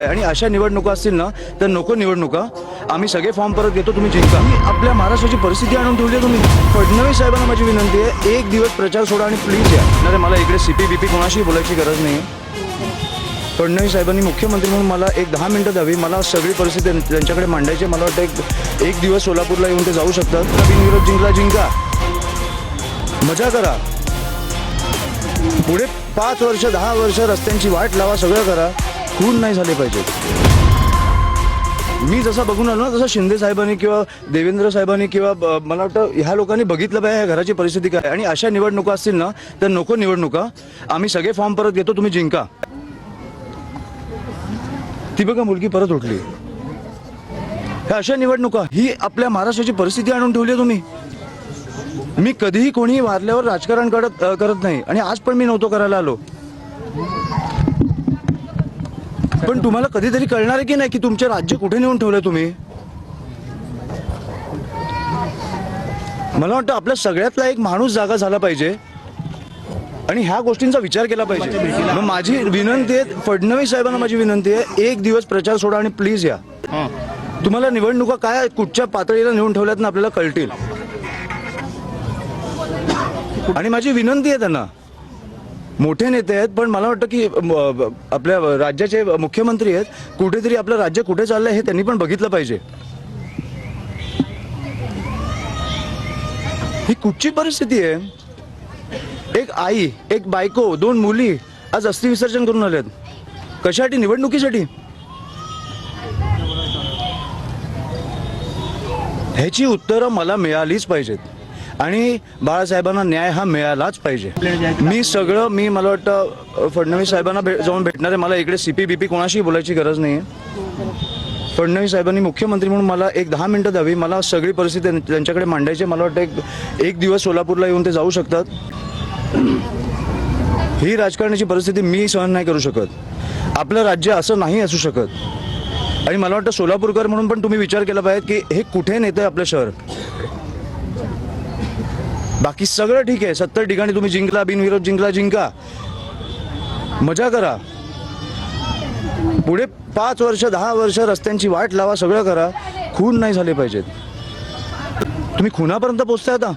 आणि अशा निवडणुका असतील ना तर नको निवडणुका आम्ही सगळे फॉर्म परत घेतो, तुम्ही जिंका। आपल्या महाराष्ट्राची परिस्थिती आणून ठेवली आहे तुम्ही। फडणवीस साहेबांना माझी विनंती आहे, एक दिवस प्रचार सोडा आणि प्लीज या। नाही मला इकडे सीपी बीपी कोणाशी बोलायची गरज नाही। फडणवीस साहेबांनी मुख्यमंत्री म्हणून मला एक 10 मिनिटं द्यावी, मला सगळी परिस्थिती त्यांच्याकडे मांडायची। मला वाटतं एक दिवस सोलापूरला येऊन ते जाऊ शकतात। बिनविरोध जिंका, मजा करा। पुढे 5 वर्ष 10 वर्ष रस्त्यांची वाट लावा, सगळं करा, खून नाही झाले पाहिजे। मी जसा बघून आलो ना तसं शिंदे साहेबांनी किंवा देवेंद्र साहेबांनी किंवा मला वाटतं ह्या लोकांनी बघितलं पाहिजे ह्या घराची परिस्थिती काय। आणि अशा निवडणुका असतील ना तर नको निवडणुका आम्ही सगळे फॉर्म परत घेतो, तुम्ही जिंका। ती बघा मुलगी परत उठली। ह्या अशा निवडणुका ही आपल्या महाराष्ट्राची परिस्थिती आणून ठेवली आहे तुम्ही। मी कधीही कोणी वारल्यावर राजकारण करत नाही आणि आज पण मी नव्हतो करायला आलो। पण तुम्हाला कधीतरी कळणार आहे की नाही की तुमचे राज्य कुठे नेऊन ठेवलंय तुम्ही। मला वाटतं आपल्या सगळ्यातला एक माणूस जागा झाला पाहिजे आणि ह्या गोष्टींचा विचार केला पाहिजे। मग माझी विनंती आहे, फडणवीस साहेबांना माझी विनंती आहे, एक दिवस प्रचार सोडा आणि प्लीज या। तुम्हाला निवडणुका काय कुठच्या पातळीला नेऊन ठेवल्यात ना आपल्याला कळतील। आणि माझी विनंती आहे त्यांना, मोठे नेते आहेत पण मला वाटतं की आपल्या राज्याचे मुख्यमंत्री आहेत, कुठेतरी आपलं राज्य कुठे चाललंय हे त्यांनी पण बघितलं पाहिजे। ही कुठची परिस्थिती आहे। एक आई, एक बायको, 2 मुली आज अस्थि विसर्जन करून आल्यात, कशासाठी? निवडणुकीसाठी। ह्याची उत्तरं मला मिळालीच पाहिजेत आणि बाळासाहेबांना न्याय हा मिळालाच पाहिजे। मी मला वाटतं फडणवीस साहेबांना जाऊन भेटणार आहे। मला इकडे सीपी बीपी कोणाशी बोलायची गरज नाही आहे। फडणवीस साहेबांनी मुख्यमंत्री म्हणून मला एक 10 मिनिटं द्यावी, मला सगळी परिस्थिती त्यांच्याकडे मांडायची। मला वाटतं एक दिवस सोलापूरला येऊन ते जाऊ शकतात। ही राजकारणाची परिस्थिती मी सहन नाही करू शकत। आपलं राज्य असं नाही असू शकत। आणि मला वाटतं सोलापूरकर म्हणून पण तुम्ही विचार केला पाहिजे की हे कुठे नेतंय आपलं शहर। बाकी सगळं ठीक आहे, 70 ठिकाणी तुम्ही जिंकला, बिनविरोध जिंका, मजा करा। पुढे 5 वर्ष 10 वर्ष रस्त्यांची वाट लावा, सगळं करा, खून नाही झाले पाहिजेत। तुम्ही खुनापर्यंत पोहोचताय आता।